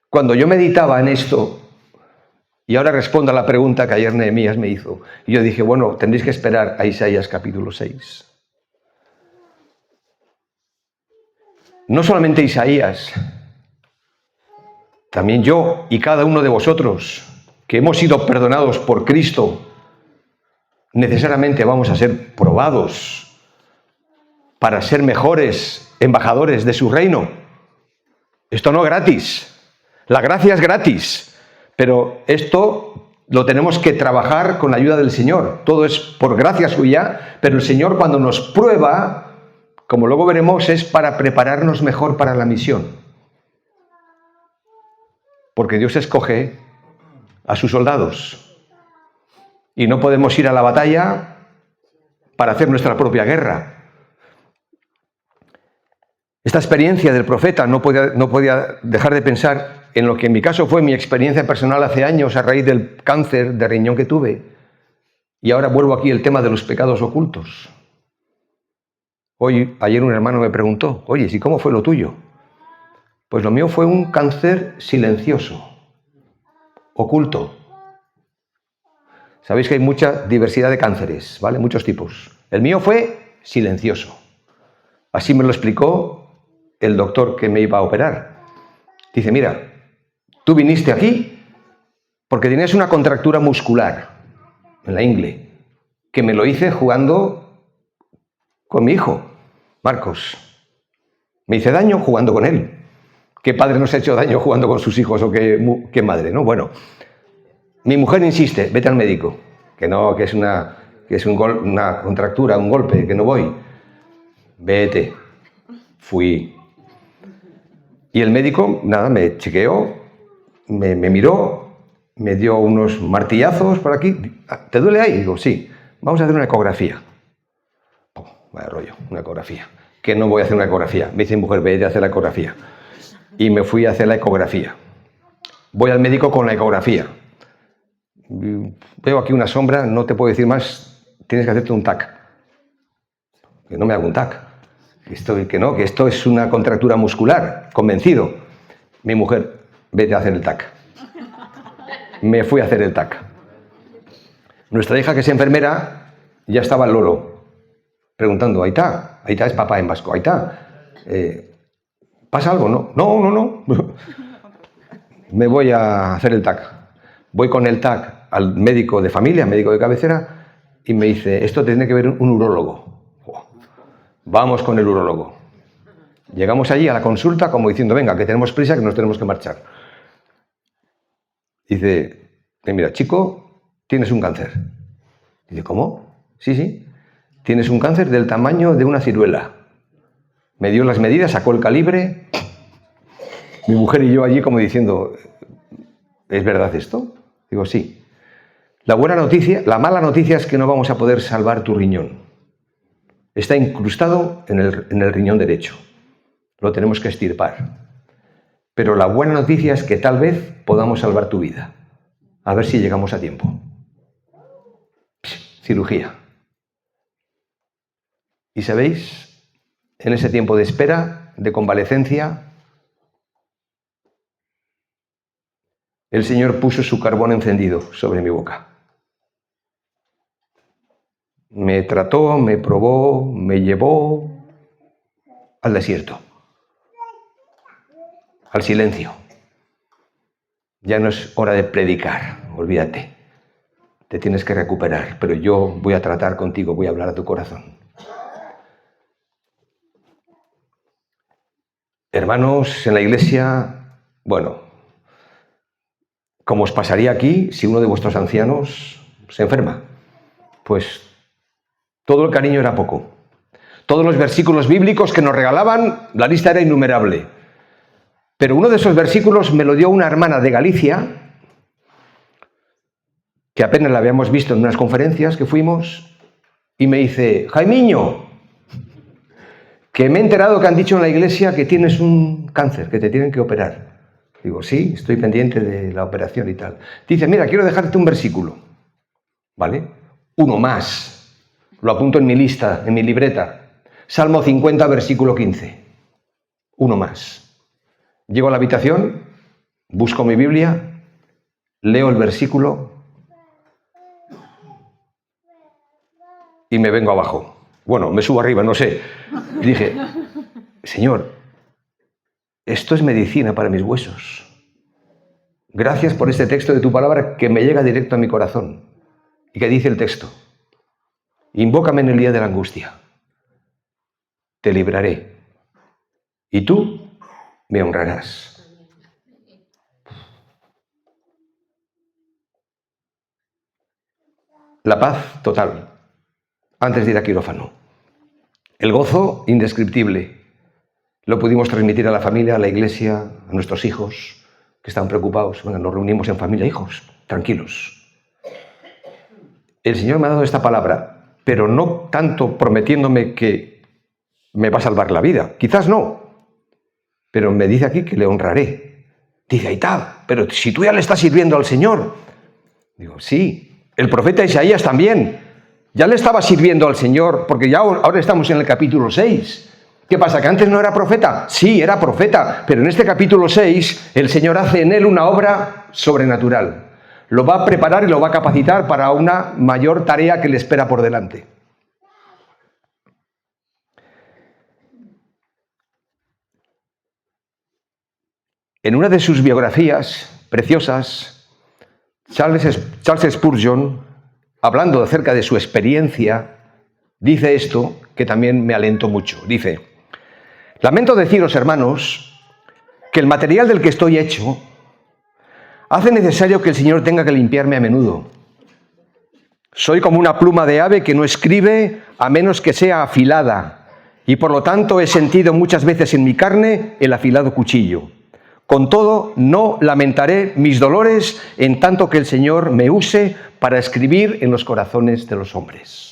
Cuando yo meditaba en esto, y ahora respondo a la pregunta que ayer Nehemías me hizo, y yo dije, bueno, tendréis que esperar a Isaías capítulo 6. No solamente Isaías, también yo y cada uno de vosotros, que hemos sido perdonados por Cristo, necesariamente vamos a ser probados para ser mejores embajadores de su reino. Esto no es gratis. La gracia es gratis, pero esto lo tenemos que trabajar con la ayuda del Señor. Todo es por gracia suya, pero el Señor cuando nos prueba, como luego veremos, es para prepararnos mejor para la misión. Porque Dios escoge a sus soldados y no podemos ir a la batalla para hacer nuestra propia guerra. Esta experiencia del profeta no podía dejar de pensar en lo que en mi caso fue mi experiencia personal hace años a raíz del cáncer de riñón que tuve. Y ahora vuelvo aquí al tema de los pecados ocultos. Ayer un hermano me preguntó, oye, ¿y cómo fue lo tuyo? Pues lo mío fue un cáncer silencioso, oculto. Sabéis que hay mucha diversidad de cánceres, ¿vale? Muchos tipos. El mío fue silencioso. Así me lo explicó el doctor que me iba a operar. Dice, mira, tú viniste aquí porque tenías una contractura muscular en la ingle, que me lo hice jugando con mi hijo, Marcos. Me hice daño jugando con él. ¿Qué padre no se ha hecho daño jugando con sus hijos o qué madre, no? Bueno, mi mujer insiste, vete al médico, que no, que es una contractura, un golpe, que no voy. Vete. Fui. Y el médico, nada, me chequeó, me miró, me dio unos martillazos por aquí. ¿Te duele ahí? Digo, sí. Vamos a hacer una ecografía. Vaya rollo, una ecografía. Que no voy a hacer una ecografía. Me dice mi mujer, vete a hacer la ecografía. Y me fui a hacer la ecografía. Voy al médico con la ecografía. Veo aquí una sombra, no te puedo decir más, tienes que hacerte un TAC. Que no me hago un TAC. Que esto es una contractura muscular, convencido. Mi mujer, vete a hacer el TAC. Me fui a hacer el TAC. Nuestra hija, que es enfermera, ya estaba al loro, preguntando, Aitá es papá en vasco, Aitá, ¿pasa algo? No. Me voy a hacer el TAC. Voy con el TAC al médico de familia, médico de cabecera, y me dice, esto tiene que ver un urólogo. Vamos con el urólogo. Llegamos allí a la consulta como diciendo, venga, que tenemos prisa, que nos tenemos que marchar. Dice, mira, chico, tienes un cáncer. Dice, ¿cómo? Sí. Tienes un cáncer del tamaño de una ciruela. Me dio las medidas, sacó el calibre. Mi mujer y yo allí como diciendo, ¿es verdad esto? Digo, sí. La mala noticia es que no vamos a poder salvar tu riñón. Está incrustado en el riñón derecho. Lo tenemos que extirpar. Pero la buena noticia es que tal vez podamos salvar tu vida. A ver si llegamos a tiempo. Cirugía. Y sabéis, en ese tiempo de espera, de convalecencia, el Señor puso su carbón encendido sobre mi boca. Me trató, me probó, me llevó al desierto, al silencio. Ya no es hora de predicar, olvídate. Te tienes que recuperar, pero yo voy a tratar contigo, voy a hablar a tu corazón. Hermanos, en la iglesia, bueno, como os pasaría aquí si uno de vuestros ancianos se enferma, pues todo el cariño era poco. Todos los versículos bíblicos que nos regalaban, la lista era innumerable. Pero uno de esos versículos me lo dio una hermana de Galicia, que apenas la habíamos visto en unas conferencias que fuimos, y me dice, Jaimiño, que me he enterado que han dicho en la iglesia que tienes un cáncer, que te tienen que operar. Digo, sí, estoy pendiente de la operación y tal. Dice, mira, quiero dejarte un versículo. ¿Vale? Uno más. Lo apunto en mi lista, en mi libreta. Salmo 50, versículo 15. Uno más. Llego a la habitación, busco mi Biblia, leo el versículo y me vengo abajo. Bueno, me subo arriba, no sé. Dije, Señor, esto es medicina para mis huesos. Gracias por este texto de tu palabra que me llega directo a mi corazón. ¿Y qué dice el texto? Invócame en el día de la angustia. Te libraré. Y tú me honrarás. La paz total, antes de ir a quirófano. El gozo indescriptible. Lo pudimos transmitir a la familia, a la iglesia, a nuestros hijos, que estaban preocupados. Bueno, nos reunimos en familia, hijos, tranquilos. El Señor me ha dado esta palabra, pero no tanto prometiéndome que me va a salvar la vida. Quizás no. Pero me dice aquí que le honraré. Dice, Aitá, pero si tú ya le estás sirviendo al Señor. Digo, sí, el profeta Isaías también. Ya le estaba sirviendo al Señor, porque ya ahora estamos en el capítulo 6. ¿Qué pasa, que antes no era profeta? Sí, era profeta, pero en este capítulo 6 el Señor hace en él una obra sobrenatural. Lo va a preparar y lo va a capacitar para una mayor tarea que le espera por delante. En una de sus biografías preciosas, Charles Spurgeon, hablando acerca de su experiencia, dice esto que también me alentó mucho. Dice, Lamento deciros, hermanos, que el material del que estoy hecho hace necesario que el Señor tenga que limpiarme a menudo. Soy como una pluma de ave que no escribe a menos que sea afilada, y por lo tanto he sentido muchas veces en mi carne el afilado cuchillo. Con todo, no lamentaré mis dolores en tanto que el Señor me use para escribir en los corazones de los hombres.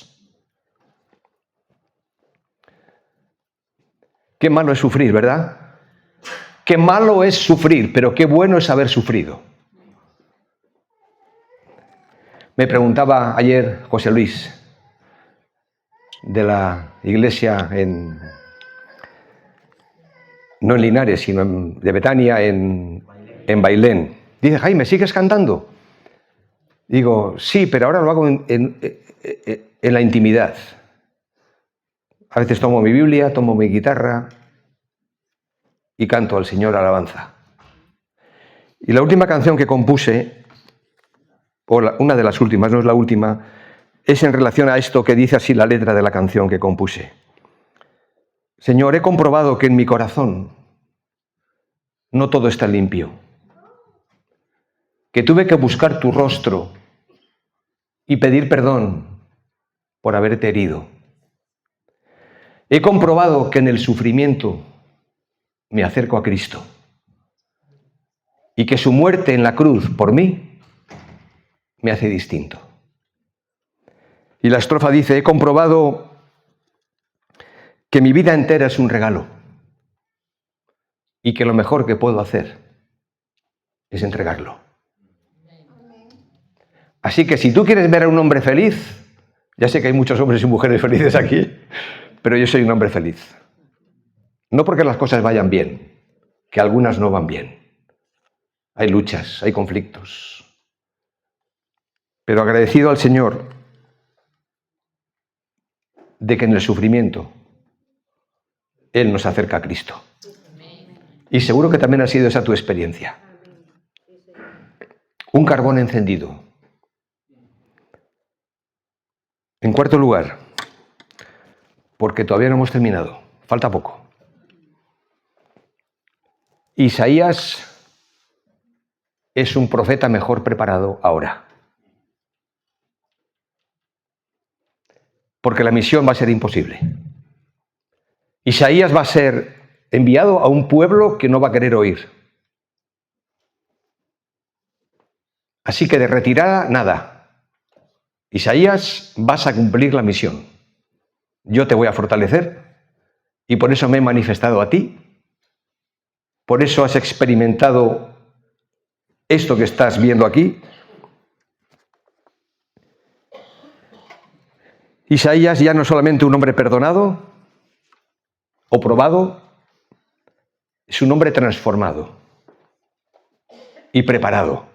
Qué malo es sufrir, ¿verdad? Qué malo es sufrir, pero qué bueno es haber sufrido. Me preguntaba ayer José Luis, de la iglesia no en Linares, sino de Betania, en Bailén. Dice, Jaime, ¿sigues cantando? Digo, sí, pero ahora lo hago en la intimidad. A veces tomo mi Biblia, tomo mi guitarra y canto al Señor alabanza. Y la última canción que compuse, o una de las últimas, no es la última, es en relación a esto que dice así la letra de la canción que compuse. Señor, he comprobado que en mi corazón no todo está limpio, que tuve que buscar tu rostro y pedir perdón por haberte herido. He comprobado que en el sufrimiento me acerco a Cristo y que su muerte en la cruz por mí me hace distinto. Y la estrofa dice, he comprobado que mi vida entera es un regalo y que lo mejor que puedo hacer es entregarlo. Así que si tú quieres ver a un hombre feliz, ya sé que hay muchos hombres y mujeres felices aquí, pero yo soy un hombre feliz. No porque las cosas vayan bien, que algunas no van bien. Hay luchas, hay conflictos. Pero agradecido al Señor de que en el sufrimiento Él nos acerca a Cristo. Y seguro que también ha sido esa tu experiencia. Un carbón encendido. En cuarto lugar, porque todavía no hemos terminado, falta poco. Isaías es un profeta mejor preparado ahora. Porque la misión va a ser imposible. Isaías va a ser enviado a un pueblo que no va a querer oír. Así que de retirada, nada. Isaías, vas a cumplir la misión. Yo te voy a fortalecer y por eso me he manifestado a ti. Por eso has experimentado esto que estás viendo aquí. Isaías ya no es solamente un hombre perdonado o probado, es un hombre transformado y preparado,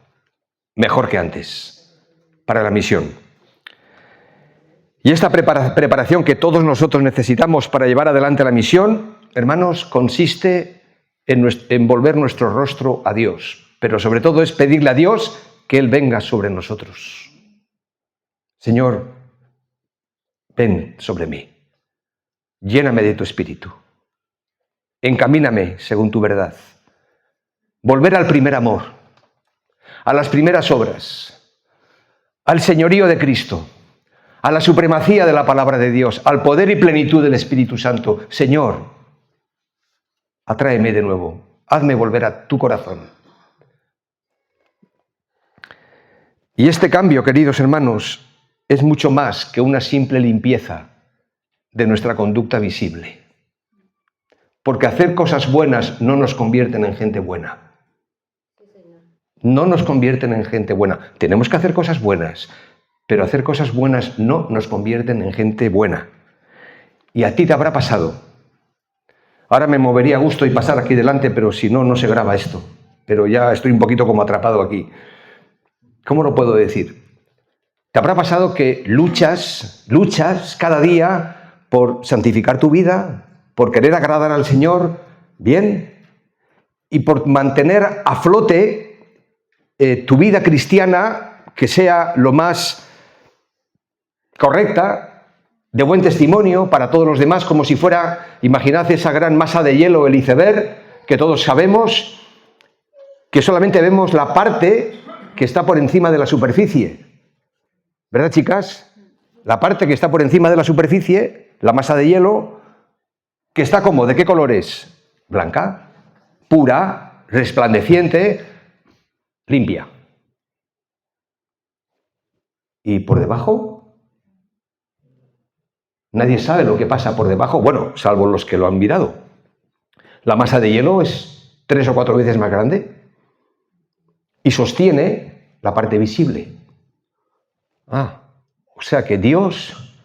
mejor que antes, para la misión. Y esta preparación que todos nosotros necesitamos para llevar adelante la misión, hermanos, consiste en volver nuestro rostro a Dios, pero sobre todo es pedirle a Dios que Él venga sobre nosotros. Señor, ven sobre mí, lléname de tu espíritu, encamíname según tu verdad, volver al primer amor, a las primeras obras, al señorío de Cristo, a la supremacía de la palabra de Dios, al poder y plenitud del Espíritu Santo. Señor, atráeme de nuevo, hazme volver a tu corazón. Y este cambio, queridos hermanos, es mucho más que una simple limpieza de nuestra conducta visible. Porque hacer cosas buenas no nos convierten en gente buena. No nos convierten en gente buena. Tenemos que hacer cosas buenas, pero hacer cosas buenas no nos convierten en gente buena. Y a ti te habrá pasado. Ahora me movería a gusto y pasar aquí delante, pero si no, no se graba esto. Pero ya estoy un poquito como atrapado aquí. ¿Cómo lo puedo decir? Te habrá pasado que luchas cada día por santificar tu vida, por querer agradar al Señor, bien, y por mantener a flote tu vida cristiana, que sea lo más correcta, de buen testimonio para todos los demás, como si fuera, imaginad esa gran masa de hielo, el iceberg, que todos sabemos que solamente vemos la parte que está por encima de la superficie. ¿Verdad, chicas? La parte que está por encima de la superficie, la masa de hielo, que está como, ¿de qué color es? Blanca, pura, resplandeciente, limpia. ¿Y por debajo? Nadie sabe lo que pasa por debajo, bueno, salvo los que lo han mirado. La masa de hielo es 3 o 4 veces más grande y sostiene la parte visible. O sea que Dios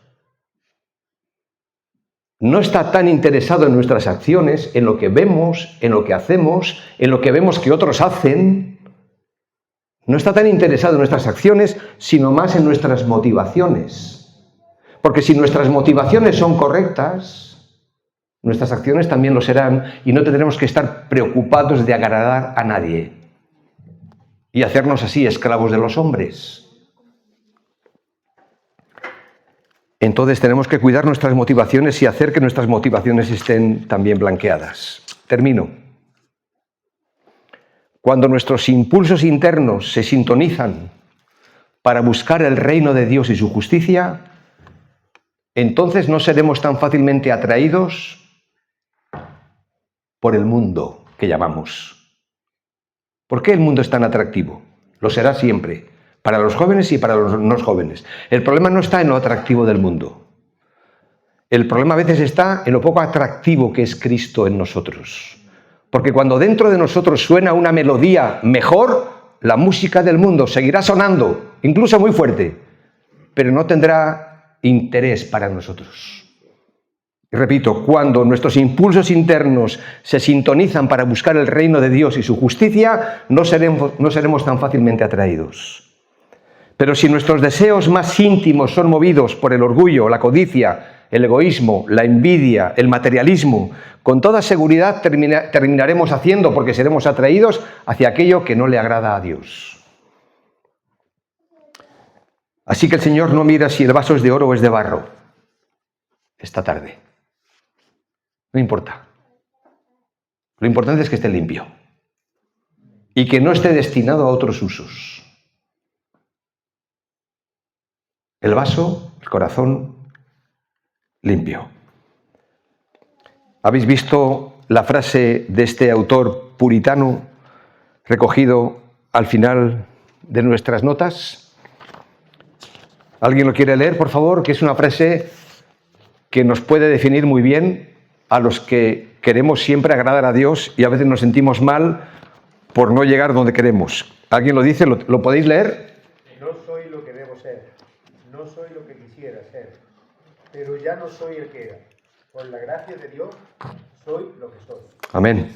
no está tan interesado en nuestras acciones, en lo que vemos, en lo que hacemos, en lo que vemos que otros hacen. No está tan interesado en nuestras acciones, sino más en nuestras motivaciones. Porque si nuestras motivaciones son correctas, nuestras acciones también lo serán y no tendremos que estar preocupados de agradar a nadie y hacernos así esclavos de los hombres. Entonces tenemos que cuidar nuestras motivaciones y hacer que nuestras motivaciones estén también blanqueadas. Termino. Cuando nuestros impulsos internos se sintonizan para buscar el reino de Dios y su justicia, entonces no seremos tan fácilmente atraídos por el mundo que llamamos. ¿Por qué el mundo es tan atractivo? Lo será siempre, para los jóvenes y para los no jóvenes. El problema no está en lo atractivo del mundo. El problema a veces está en lo poco atractivo que es Cristo en nosotros. Porque cuando dentro de nosotros suena una melodía mejor, la música del mundo seguirá sonando, incluso muy fuerte, pero no tendrá interés para nosotros. Y repito, cuando nuestros impulsos internos se sintonizan para buscar el reino de Dios y su justicia, no seremos tan fácilmente atraídos. Pero si nuestros deseos más íntimos son movidos por el orgullo, la codicia, el egoísmo, la envidia, el materialismo, con toda seguridad terminaremos haciendo, porque seremos atraídos hacia aquello que no le agrada a Dios. Así que el Señor no mira si el vaso es de oro o es de barro esta tarde. No importa. Lo importante es que esté limpio y que no esté destinado a otros usos. El vaso, el corazón limpio. ¿Habéis visto la frase de este autor puritano recogido al final de nuestras notas? ¿Alguien lo quiere leer, por favor? Que es una frase que nos puede definir muy bien a los que queremos siempre agradar a Dios y a veces nos sentimos mal por no llegar donde queremos. ¿Alguien lo dice? ¿Lo podéis leer? No soy lo que debo ser, no soy lo que quisiera ser, pero ya no soy el que era. Por la gracia de Dios, soy lo que soy. Amén.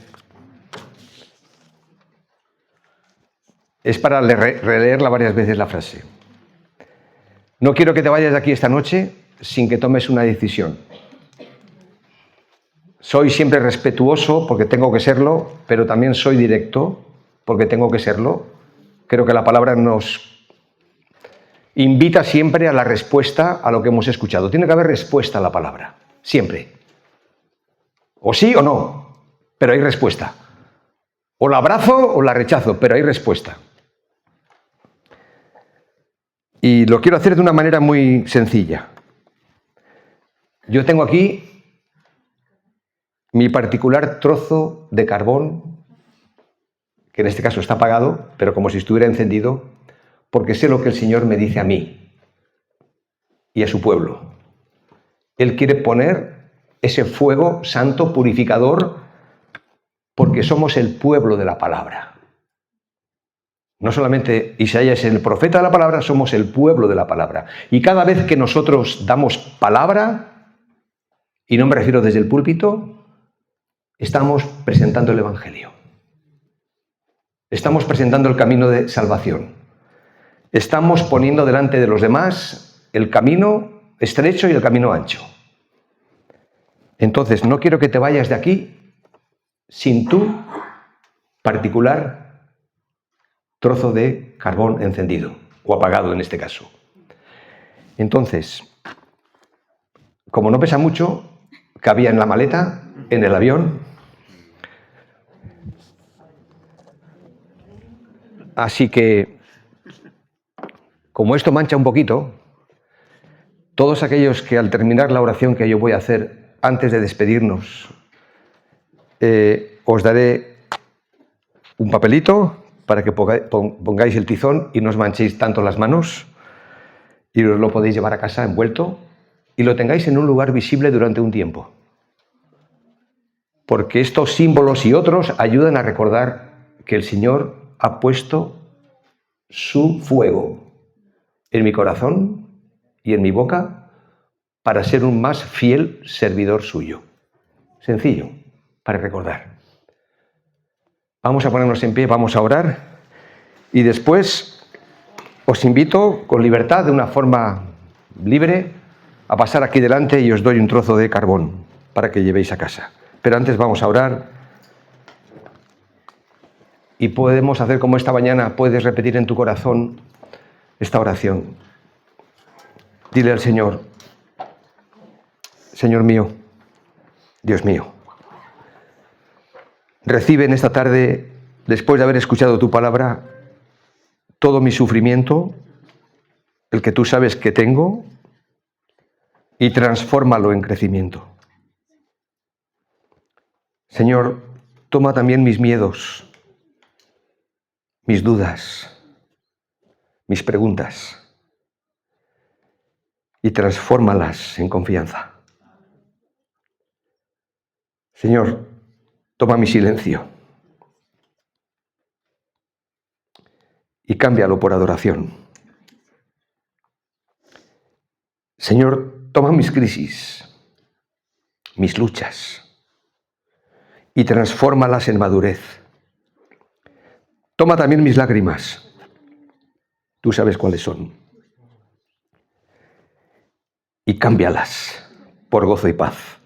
Es para releerla varias veces la frase. No quiero que te vayas de aquí esta noche sin que tomes una decisión. Soy siempre respetuoso porque tengo que serlo, pero también soy directo porque tengo que serlo. Creo que la palabra nos invita siempre a la respuesta a lo que hemos escuchado. Tiene que haber respuesta a la palabra, siempre. O sí o no, pero hay respuesta. O la abrazo o la rechazo, pero hay respuesta. Y lo quiero hacer de una manera muy sencilla. Yo tengo aquí mi particular trozo de carbón, que en este caso está apagado, pero como si estuviera encendido, porque sé lo que el Señor me dice a mí y a su pueblo. Él quiere poner ese fuego santo, purificador, porque somos el pueblo de la palabra. No solamente Isaías es el profeta de la palabra, somos el pueblo de la palabra. Y cada vez que nosotros damos palabra, y no me refiero desde el púlpito, estamos presentando el Evangelio. Estamos presentando el camino de salvación. Estamos poniendo delante de los demás el camino estrecho y el camino ancho. Entonces, no quiero que te vayas de aquí sin tu particular trozo de carbón encendido, o apagado en este caso. Entonces, como no pesa mucho, cabía en la maleta, en el avión. Así que, como esto mancha un poquito, todos aquellos que al terminar la oración que yo voy a hacer antes de despedirnos, os daré un papelito para que pongáis el tizón y no os manchéis tanto las manos, y os lo podéis llevar a casa envuelto y lo tengáis en un lugar visible durante un tiempo. Porque estos símbolos y otros ayudan a recordar que el Señor ha puesto su fuego en mi corazón y en mi boca para ser un más fiel servidor suyo. Sencillo, para recordar. Vamos a ponernos en pie, vamos a orar y después os invito con libertad, de una forma libre, a pasar aquí delante y os doy un trozo de carbón para que llevéis a casa. Pero antes vamos a orar y podemos hacer como esta mañana, puedes repetir en tu corazón esta oración. Dile al Señor: Señor mío, Dios mío, recibe en esta tarde, después de haber escuchado tu palabra, todo mi sufrimiento, el que tú sabes que tengo, y transfórmalo en crecimiento. Señor, toma también mis miedos, mis dudas, mis preguntas, y transfórmalas en confianza. Señor, toma mi silencio y cámbialo por adoración. Señor, toma mis crisis, mis luchas, y transfórmalas en madurez. Toma también mis lágrimas, tú sabes cuáles son, y cámbialas por gozo y paz.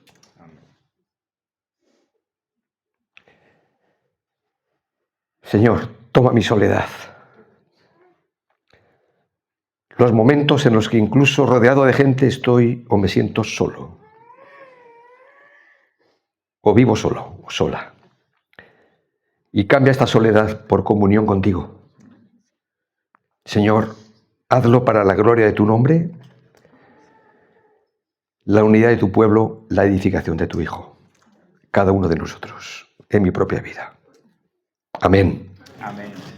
Señor, toma mi soledad, los momentos en los que incluso rodeado de gente estoy o me siento solo, o vivo solo o sola, y cambia esta soledad por comunión contigo. Señor, hazlo para la gloria de tu nombre, la unidad de tu pueblo, la edificación de tu Hijo, cada uno de nosotros, en mi propia vida. Amén. Amén.